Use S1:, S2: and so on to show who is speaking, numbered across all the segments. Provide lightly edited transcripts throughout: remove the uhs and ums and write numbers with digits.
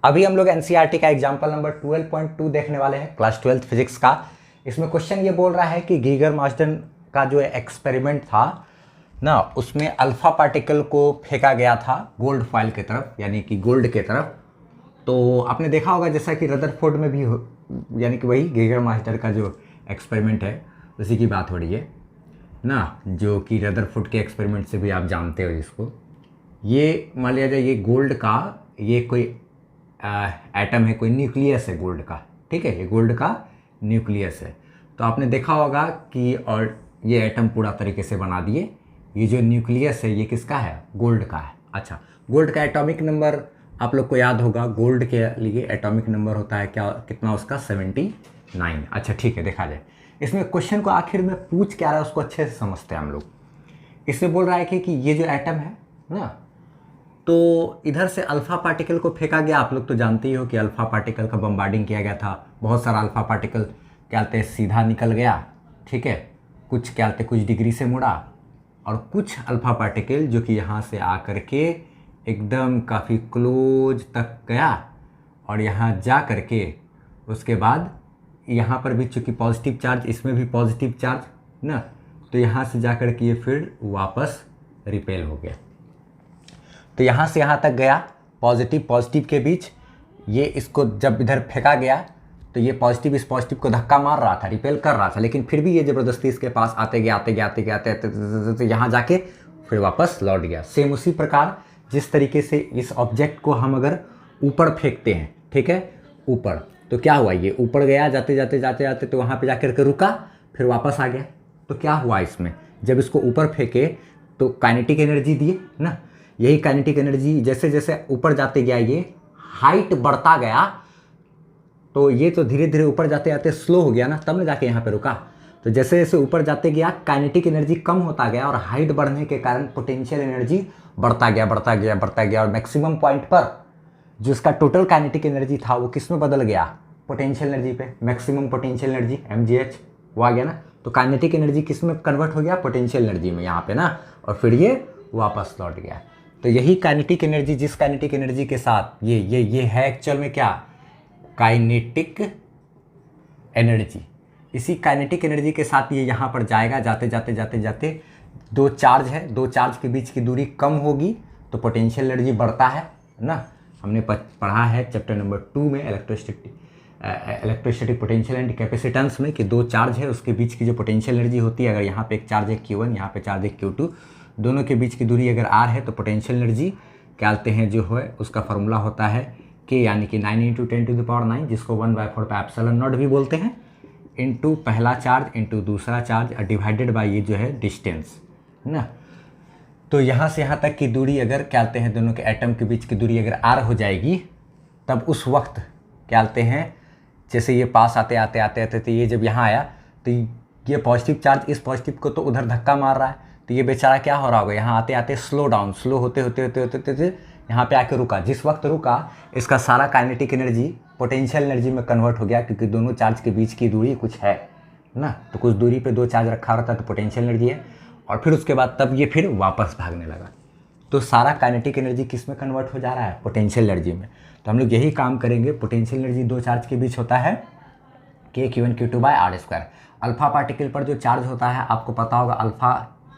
S1: अभी हम लोग एनसीईआरटी का एग्जाम्पल नंबर 12.2 देखने वाले हैं, क्लास 12 फिजिक्स का। इसमें क्वेश्चन ये बोल रहा है कि गीगर मार्शन का जो एक्सपेरिमेंट था ना, उसमें अल्फा पार्टिकल को फेंका गया था गोल्ड फॉइल की तरफ, यानी कि गोल्ड के तरफ। तो आपने देखा होगा जैसा कि रदरफोर्ड में भी यानी कि वही गीगर मार्शन का जो एक्सपेरिमेंट है उसी की बात हो रही है ना, जो कि रदरफोर्ड के एक्सपेरिमेंट से भी आप जानते हो इसको। ये मान लिया जाए ये गोल्ड का ये कोई एटम है, कोई न्यूक्लियस है गोल्ड का, ठीक है, ये गोल्ड का न्यूक्लियस है। तो आपने देखा होगा कि और ये एटम पूरा तरीके से बना दिए। ये जो न्यूक्लियस है ये किसका है? गोल्ड का है। अच्छा, गोल्ड का एटॉमिक नंबर आप लोग को याद होगा, गोल्ड के लिए एटॉमिक नंबर होता है क्या, कितना उसका? 79। अच्छा ठीक है, देखा जाए इसमें क्वेश्चन को आखिर में पूछ क्या रहा है उसको अच्छे से समझते हैं हम लोग। इससे बोल रहा है कि ये जो एटम है ना, तो इधर से अल्फ़ा पार्टिकल को फेंका गया। आप लोग तो जानते ही हो कि अल्फ़ा पार्टिकल का बम्बार्डिंग किया गया था। बहुत सारा अल्फ़ा पार्टिकल क्या कहते हैं सीधा निकल गया, ठीक है, कुछ क्या कहते हैं कुछ डिग्री से मुड़ा, और कुछ अल्फ़ा पार्टिकल जो कि यहाँ से आकर के एकदम काफ़ी क्लोज तक गया, और यहाँ जा कर के उसके बाद यहाँ पर भी चूँकि पॉजिटिव चार्ज, इसमें भी पॉजिटिव चार्ज ना, तो यहाँ से जा कर के ये फिर वापस रिपेल हो गया। तो यहाँ से यहाँ तक गया, पॉजिटिव के बीच ये इसको जब इधर फेंका गया तो ये पॉजिटिव इस पॉजिटिव को धक्का मार रहा था, रिपेल कर रहा था, लेकिन फिर भी ये ज़बरदस्ती इसके पास आते गए यहाँ जाके फिर वापस लौट गया। सेम उसी प्रकार जिस तरीके से इस ऑब्जेक्ट को हम अगर ऊपर फेंकते हैं, ठीक है, ऊपर, तो क्या हुआ, ये ऊपर गया जाते जाते तो वहाँ पे जाकर के रुका, फिर वापस आ गया। तो क्या हुआ इसमें, जब इसको ऊपर फेंके तो काइनेटिक एनर्जी दिए ना, यही काइनेटिक एनर्जी जैसे जैसे ऊपर जाते गया, ये हाइट बढ़ता गया, तो ये तो धीरे धीरे ऊपर जाते जाते स्लो हो गया ना, तब ना जाके यहाँ पे रुका। तो जैसे जैसे ऊपर जाते गया काइनेटिक एनर्जी कम होता गया, और हाइट बढ़ने के कारण पोटेंशियल एनर्जी बढ़ता गया, और मैक्सिमम पॉइंट पर जो इसका टोटल काइनेटिक एनर्जी था वो किस में बदल गया? पोटेंशियल एनर्जी पे। मैक्सिमम पोटेंशियल एनर्जी mgh वो आ गया ना, तो काइनेटिक एनर्जी किस में कन्वर्ट हो गया? पोटेंशियल एनर्जी में यहाँ पे ना, और फिर ये वापस लौट गया। तो यही काइनेटिक एनर्जी, जिस काइनेटिक एनर्जी के साथ ये है एक्चुअल में क्या? Kinetic energy. इसी काइनेटिक एनर्जी के साथ ये यहाँ पर जाएगा, जाते दो चार्ज है, दो चार्ज के बीच की दूरी कम होगी तो पोटेंशियल एनर्जी बढ़ता है ना। हमने पढ़ा है चैप्टर नंबर 2 में इलेक्ट्रोस्टैटिक पोटेंशियल एंड कैपेसिटेंस में कि दो चार्ज है उसके बीच की जो पोटेंशियल एनर्जी होती है, अगर यहाँ पे एक चार्ज है Q1, यहाँ पे चार्ज है Q2, दोनों के बीच की दूरी अगर r है तो पोटेंशियल एनर्जी क्या कहते हैं जो है उसका फॉर्मूला होता है K, यानी कि 9 × 10⁻⁹, जिसको 1/4 पे एप्सिलॉन नॉट भी बोलते हैं, इंटू पहला चार्ज इंटू दूसरा चार्ज डिवाइडेड बाय ये जो है डिस्टेंस ना। तो यहाँ से यहाँ तक की दूरी अगर क्या कहते हैं दोनों के एटम के बीच की दूरी अगर r हो जाएगी, तब उस वक्त क्या कहते हैं जैसे ये पास आते तो ये जब यहाँ आया तो ये पॉजिटिव चार्ज इस पॉजिटिव को तो उधर धक्का मार रहा है, तो ये बेचारा क्या हो रहा होगा, यहाँ आते स्लो होते यहाँ पे आके रुका। जिस वक्त रुका इसका सारा काइनेटिक एनर्जी पोटेंशियल एनर्जी में कन्वर्ट हो गया, क्योंकि दोनों चार्ज के बीच की दूरी कुछ है ना, तो कुछ दूरी पे दो चार्ज रखा रहता है तो पोटेंशियल एनर्जी है, और फिर उसके बाद तब ये फिर वापस भागने लगा। तो सारा काइनेटिक एनर्जी किस में कन्वर्ट हो जा रहा है? पोटेंशियल एनर्जी में। तो हम लोग यही काम करेंगे। पोटेंशियल एनर्जी दो चार्ज के बीच होता है K Q1Q2/r²। अल्फा पार्टिकल पर जो चार्ज होता है आपको पता होगा, अल्फा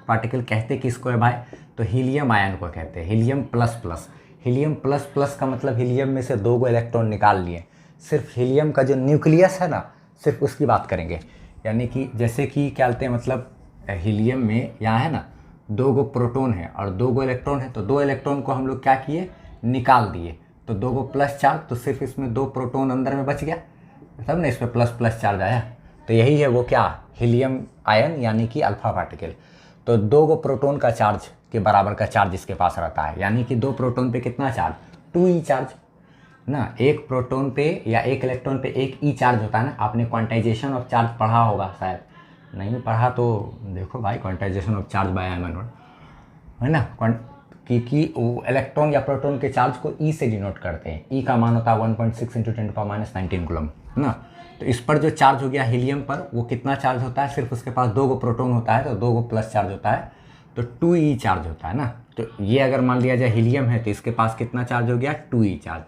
S1: पार्टिकल कहते किसको है भाई? तो हीलियम आयन को कहते हैं, हीलियम प्लस। हीलियम प्लस का मतलब हीलियम में से 2 इलेक्ट्रॉन निकाल लिए। सिर्फ हीलियम का जो न्यूक्लियस है ना, सिर्फ उसकी बात करेंगे। यानी कि जैसे कि क्या बोलते हैं, मतलब हीलियम में यहाँ है ना 2 प्रोटॉन है और 2 इलेक्ट्रॉन है, तो 2 इलेक्ट्रॉन को हम लोग क्या किए? निकाल दिए। तो 2 प्लस चार्ज, तो सिर्फ इसमें 2 प्रोटॉन अंदर में बच गया, तब ना इस पर प्लस चार्ज आया। तो यही है वो क्या? हीलियम आयन, यानी कि अल्फा पार्टिकल। तो 2 प्रोटॉन का चार्ज के बराबर का चार्ज इसके पास रहता है, यानी कि 2 प्रोटॉन पे कितना चार्ज? 2e चार्ज ना। एक प्रोटॉन पे या एक इलेक्ट्रॉन पे 1 e चार्ज होता है ना। आपने क्वांटाइजेशन ऑफ चार्ज पढ़ा होगा, शायद नहीं पढ़ा तो देखो भाई, क्वांटाइजेशन ऑफ चार्ज बाय एमन है ना, कि वो इलेक्ट्रॉन या प्रोटॉन के चार्ज को ई से डिनोट करते हैं। ई का मान होता है 1.6 × 10⁻⁹ कूलम ना। तो इस पर जो चार्ज हो गया हीलियम पर, वो कितना चार्ज होता है? सिर्फ उसके पास 2 प्रोटॉन होता है तो 2 प्लस चार्ज होता है, तो 2e चार्ज होता है ना। तो ये अगर मान लिया जाए हीलियम है तो इसके पास कितना चार्ज हो गया? 2e charge.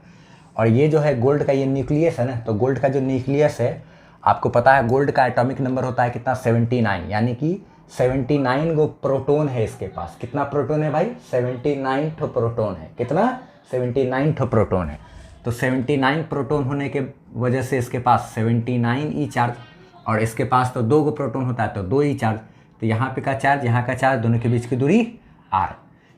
S1: और ये जो है गोल्ड का ये न्यूक्लियस है ना, तो गोल्ड का जो न्यूक्लियस है आपको पता है गोल्ड का एटॉमिक नंबर होता है कितना 79, यानी कि 79 गो प्रोटॉन है इसके पास। कितना प्रोटॉन है भाई? 79 ठो प्रोटॉन है। कितना? 79 ठो प्रोटॉन है। तो 79 प्रोटॉन होने के वजह से इसके पास 79 ई चार्ज, और इसके पास तो 2 गो प्रोटॉन होता है तो 2 ई चार्ज। तो यहाँ पे का चार्ज, यहाँ का चार्ज, दोनों के बीच की दूरी r।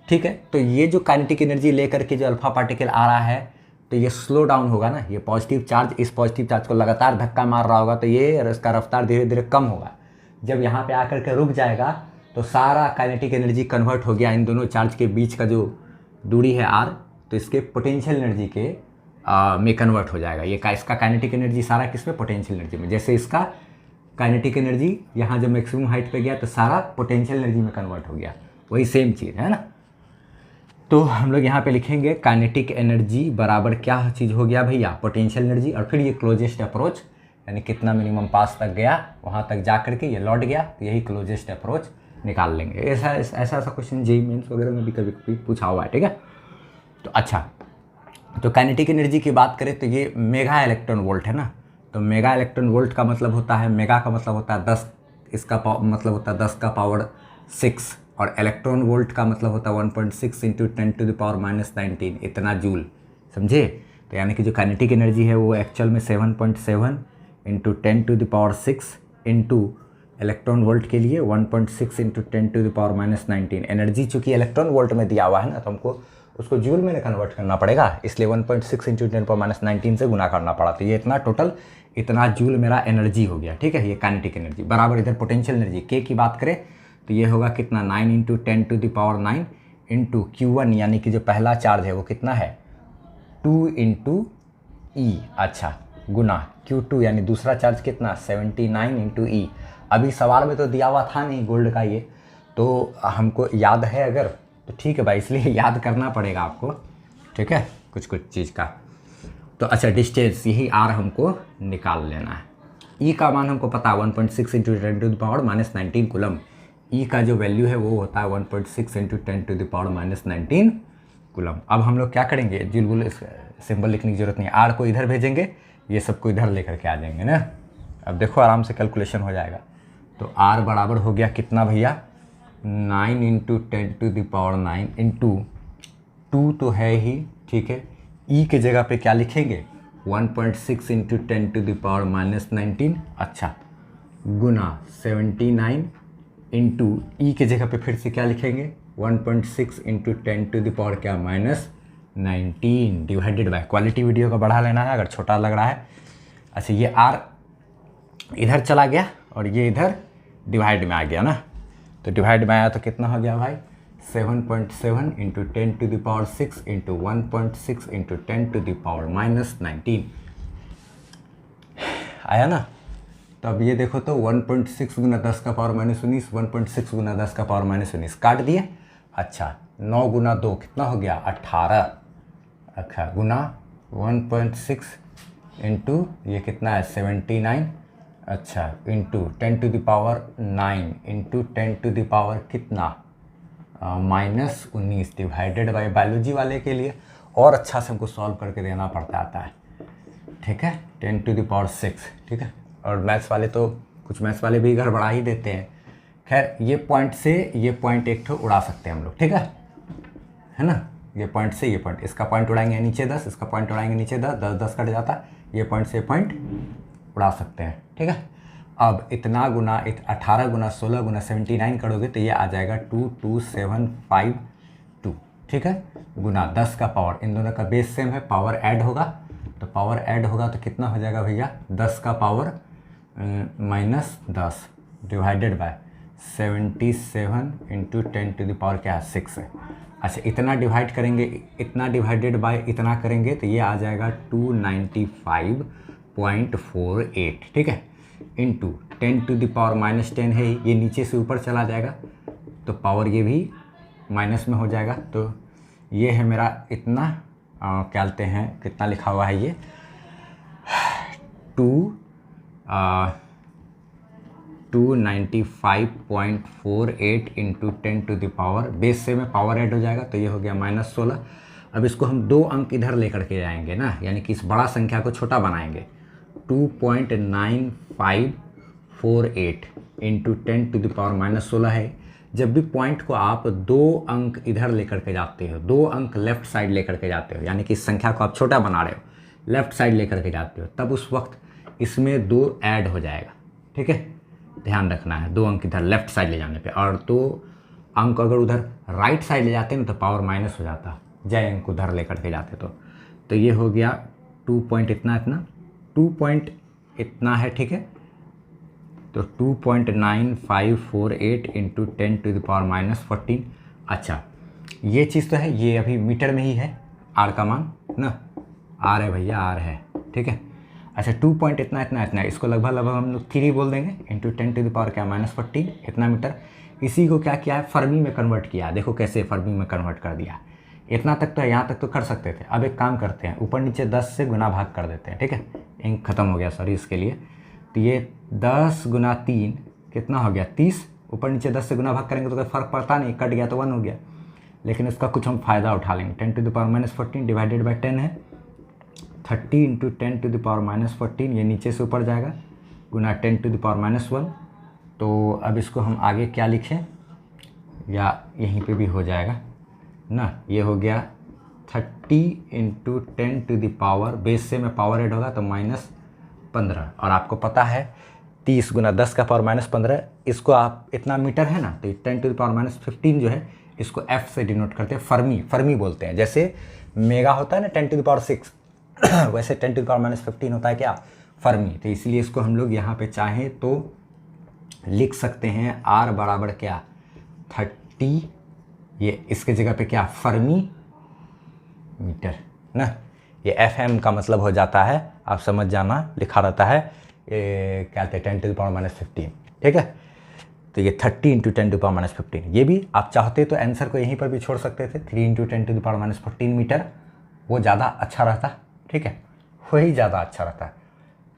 S1: ठीक है, तो ये जो काइनेटिक एनर्जी लेकर के जो अल्फा पार्टिकल आ रहा है तो ये स्लो डाउन होगा ना। ये पॉजिटिव चार्ज इस पॉजिटिव चार्ज को लगातार धक्का मार रहा होगा तो ये इसका रफ्तार धीरे धीरे कम होगा। जब यहाँ पे आकर के रुक जाएगा तो सारा काइनेटिक एनर्जी कन्वर्ट हो गया इन दोनों चार्ज के बीच का जो दूरी है r, तो इसके पोटेंशियल एनर्जी के में कन्वर्ट हो जाएगा। ये इसका काइनेटिक एनर्जी सारा किस में? पोटेंशियल एनर्जी में। जैसे इसका काइनेटिक एनर्जी यहाँ जब मैक्सिमम हाइट पे गया तो सारा पोटेंशियल एनर्जी में कन्वर्ट हो गया, वही सेम चीज़ है ना। तो हम लोग यहाँ पे लिखेंगे काइनेटिक एनर्जी बराबर क्या चीज़ हो गया भैया? Potential energy. और फिर ये क्लोजेस्ट अप्रोच, यानी कितना मिनिमम पास तक गया, वहाँ तक जा करके ये लौट गया, तो यही क्लोजेस्ट अप्रोच निकाल लेंगे। ऐसा क्वेश्चन जेईई मेंस वगैरह में भी कभी पूछा हुआ है। ठीक है, तो अच्छा, तो काइनेटिक एनर्जी की बात करें तो ये मेगा इलेक्ट्रॉन वोल्ट है ना। तो मेगा इलेक्ट्रॉन वोल्ट का मतलब होता है, मेगा का मतलब होता है 10, इसका मतलब होता है 10 का पावर 6, और इलेक्ट्रॉन वोल्ट का मतलब होता है 1.6 इंटू 10⁻⁻19, इतना जूल, समझे। तो यानी कि जो काइनेटिक एनर्जी है वो एक्चुअल में 7.7 इंटू 10⁻6 इंटू इलेक्ट्रॉन वोल्ट के लिए 1.6 इंटू 10⁻⁻19। एनर्जी चूँकि इलेक्ट्रॉन वोल्ट में दिया हुआ है ना, तो हमको उसको जूल में कन्वर्ट करना पड़ेगा, इसलिए 1.6 इंटू 10⁻⁻19 से गुना करना पड़ा। तो ये इतना टोटल इतना जूल मेरा एनर्जी हो गया। ठीक है, ये काइनेटिक एनर्जी बराबर इधर पोटेंशियल एनर्जी के की बात करें तो ये होगा कितना? 9 इंटू 10⁻9 इंटू Q1, यानी कि जो पहला चार्ज है वो कितना है? 2 इंटू ई, अच्छा, गुना Q2, यानी दूसरा चार्ज कितना? 79 इंटू ई। अभी सवाल में तो दिया हुआ था नहीं गोल्ड का ये, तो हमको याद है अगर तो ठीक है भाई, इसलिए याद करना पड़ेगा आपको। ठीक है, कुछ चीज़ का। तो अच्छा, डिस्टेंस यही r हमको निकाल लेना है। ई का मान हमको पता है 1.6 इंटू 10⁻⁻19 कूलम। ई का जो वैल्यू है वो होता है 1.6 इंटू 10⁻⁻19 कूलम। अब हम लोग क्या करेंगे? जुल सिंबल लिखने की जरूरत नहीं है, आर को इधर भेजेंगे, ये सबको इधर लेकर के आ जाएंगे ना। अब देखो आराम से कैलकुलेशन हो जाएगा। तो आर बराबर हो गया कितना भैया? 9 इंटू 10⁻9 इंटू 2 तो है ही, ठीक है। ई के जगह पे क्या लिखेंगे? 1.6 इंटू 10⁻⁻19, अच्छा, गुना 79 इंटू ई के जगह पे फिर से क्या लिखेंगे? 1.6 into 10⁻⁻19 divided by, quality video का बढ़ा लेना है अगर छोटा लग रहा है। अच्छा, ये आर इधर चला गया और ये इधर डिवाइड में आ गया ना, तो डिवाइड में आया तो कितना हो गया भाई? 7.7 इंटू 10⁻6 इंटू 1.6 इंटू 10⁻⁻19 आया ना। तो अब ये देखो तो 1.6 गुना 10 का पावर -19, 1.6 गुना 10 का पावर -19 काट दिए। अच्छा, 9 गुना 2 कितना हो गया? 18। अच्छा, गुना 1.6 इंटू ये कितना है? 79, अच्छा, इंटू 10⁻9 इंटू 10⁻ कितना? -19 डिवाइडेड बाय। बायोलॉजी वाले के लिए और अच्छा से हमको सॉल्व करके देना पड़ता आता है, ठीक है, 10⁻6, ठीक है। और मैथ्स वाले तो कुछ मैथ्स वाले भी गड़बड़ा ही देते हैं। खैर, ये पॉइंट से ये पॉइंट एक ठो उड़ा सकते हैं हम लोग, ठीक है ना। ये पॉइंट से ये पॉइंट, इसका पॉइंट उड़ाएंगे नीचे 10, इसका पॉइंट उड़ाएंगे नीचे 10, 10 10 कट जाता है, ये पॉइंट से पॉइंट उड़ा सकते हैं, ठीक है। अब इतना गुना 18 गुना 16 गुना 79 करोगे तो ये आ जाएगा 22752, ठीक है, गुना 10 का पावर, इन दोनों का बेस सेम है, पावर ऐड होगा, तो पावर ऐड होगा तो कितना हो जाएगा भैया? 10 का पावर -10 डिवाइडेड बाय 77 इंटू 10⁻, क्या है? 6 है। अच्छा, इतना डिवाइड करेंगे, इतना डिवाइडेड बाय इतना करेंगे तो ये आ जाएगा 295.48, ठीक है, इंटू 10⁻−10 है, ये नीचे से ऊपर चला जाएगा तो पावर ये भी माइनस में हो जाएगा। तो ये है मेरा इतना, क्या कहते हैं, कितना लिखा हुआ है ये? 295.48 इंटू 10⁻, बेस से में पावर ऐड हो जाएगा तो ये हो गया -16, अब इसको हम 2 अंक इधर लेकर के जाएंगे ना, यानी कि इस बड़ा संख्या को छोटा बनाएंगे। 2.9548 इंटू 10⁻⁻16 है। जब भी पॉइंट को आप 2 अंक इधर लेकर के जाते हो, 2 अंक लेफ्ट साइड लेकर के जाते हो, यानी कि इस संख्या को आप छोटा बना रहे हो, लेफ्ट साइड लेकर के जाते हो, तब उस वक्त इसमें 2 ऐड हो जाएगा। ठीक है, ध्यान रखना है 2 अंक इधर लेफ्ट साइड ले जाने पे, और 2 अंक अगर उधर राइट साइड ले जाते हैं तो पावर माइनस हो जाता, जय अंक उधर लेकर के जाते तो ये हो गया 2 पॉइंट इतना 2 पॉइंट इतना है। ठीक है, तो 2.9548 इंटू 10⁻⁻14। अच्छा, ये चीज़ तो है, ये अभी मीटर में ही है, आर का मान ना, आर है भैया, आर है। ठीक है, अच्छा 2 पॉइंट इतना इसको लगभग हम लोग 3 बोल देंगे इंटू 10⁻⁻14 इतना मीटर। इसी को क्या किया है, फर्मी में कन्वर्ट किया। देखो कैसे फर्मी में कन्वर्ट कर दिया। इतना तक तो यहाँ तक तो कर सकते थे। अब एक काम करते हैं, ऊपर नीचे 10 से गुना भाग कर देते हैं। ठीक है, इंक खत्म हो गया, सॉरी इसके लिए। तो ये 10 गुना 3 कितना हो गया, 30। ऊपर नीचे 10 से गुना भाग करेंगे तो कोई फ़र्क पड़ता नहीं, कट गया तो 1 हो गया। लेकिन इसका कुछ हम फ़ायदा उठा लेंगे। 10⁻⁻14 डिवाइडेड बाई 10 है, 30 इंटू 10⁻⁻14, ये नीचे से ऊपर जाएगा, गुना 10⁻⁻1। तो अब इसको हम आगे क्या लिखें, या यहीं पे भी हो जाएगा ना, ये हो गया 30 इंटू 10⁻, बेस से में पावर ऐड होगा तो -15। और आपको पता है 30 गुना 10 का पावर -15, इसको आप इतना मीटर है ना, तो 10⁻⁻15 जो है इसको F से डिनोट करते हैं, फर्मी बोलते हैं। जैसे मेगा होता है ना 10⁻6 वैसे 10⁻15 होता है क्या, फर्मी। तो इसलिए इसको हम लोग यहाँ पे चाहें तो लिख सकते हैं R बराबर क्या, 30, ये इसके जगह पे क्या, फर्मी मीटर ना। ये FM का मतलब हो जाता है, आप समझ जाना, लिखा रहता है क्या कहते हैं 10⁻15। ठीक है, तो ये 30 इंटू 10⁻15। ये भी आप चाहते तो आंसर को यहीं पर भी छोड़ सकते थे, 3 इंटू 10⁻14 मीटर, वो ज़्यादा अच्छा रहता। ठीक है, वही ज़्यादा अच्छा रहता है।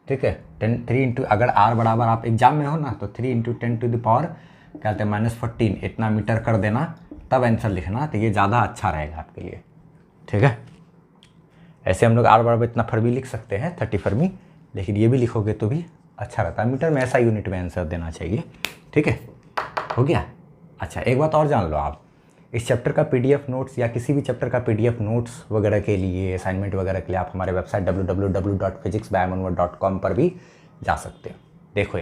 S1: ठीक है, 3 इंटू, अगर R बराबर आप एग्जाम में हो ना तो 3 इंटू 10⁻, क्या कहते हैं -14 इतना मीटर कर देना, तब आंसर लिखना, तो ये ज़्यादा अच्छा रहेगा आपके लिए। ठीक है, ऐसे हम लोग R बराबर इतना फर्मी लिख सकते हैं, 30 फर्मी, लेकिन ये भी लिखोगे तो भी अच्छा रहता है। मीटर में ऐसा यूनिट में आंसर देना चाहिए। ठीक है, हो गया। अच्छा, एक बात और जान लो आप, इस चैप्टर का PDF नोट्स या किसी भी चैप्टर का PDF नोट्स वगैरह के लिए, असाइनमेंट वगैरह के लिए आप हमारे वेबसाइट www.physicsbyamanwar.com पर भी जा सकते हो। देखो